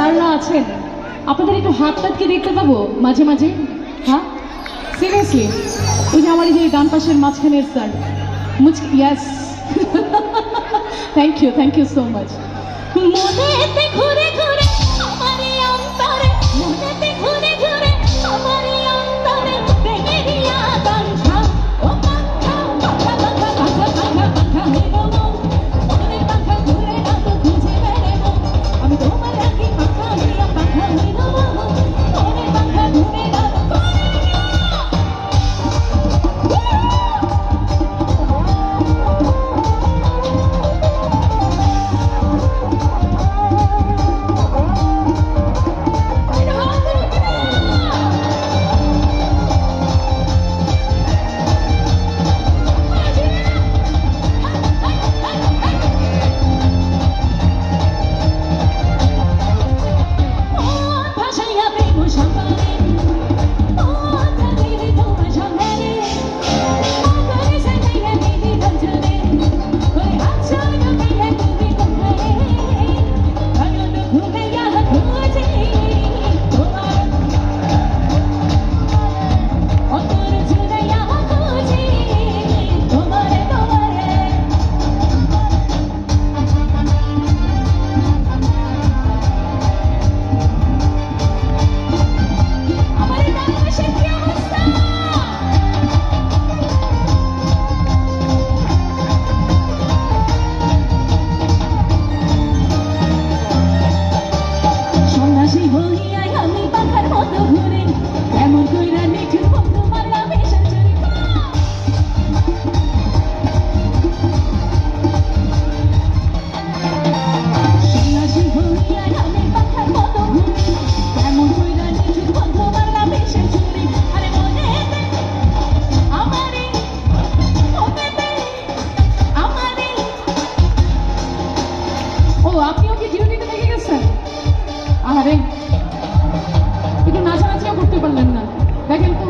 স্যাররা আছেন, আপনাদের একটু হাত টাতকে দেখতে পাবো মাঝে মাঝে? হ্যাঁ, সিরিয়াসলি? ওই যে আমার এই যে ডান পাশের মাঝখানের sir, yes, thank you so much. মনেতে ঘুরে ঘুরে আমার এই অন্তরে, মনেতে ঘুরে ঘুরে আমার এই অন্তরে প্রেমেরিয়া বাঁধা, ও বাঁধা বাঁধা বাঁধা বাঁধা বাঁধা বাঁধা হইল মন, মনের বাঁধা ঘুরে না তো খুঁজে বেড়াবো, আমি তোমার রাখি বাঁধা হইয়া বাঁধা হইল মন, মনের বাঁধা ঘুরে না তো আপনিও কি জিরোটিতে দেখে গেছেন? আরে একটু নাচানাচিও করতে পারলেন না, দেখেন তো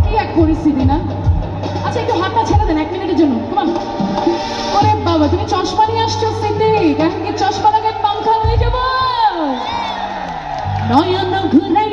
কি এক পরিস্থিতি না। আচ্ছা একটু হাতটা ছেড়ে দেন 1 মিনিটের জন্য, কমান। ওরে বাবা, তুমি চশমা নিয়ে আসছো সিদ্দিক, এখন কি চশমা লাগায় পাংখা হয়ে যাবো? নয়ন ঘুরে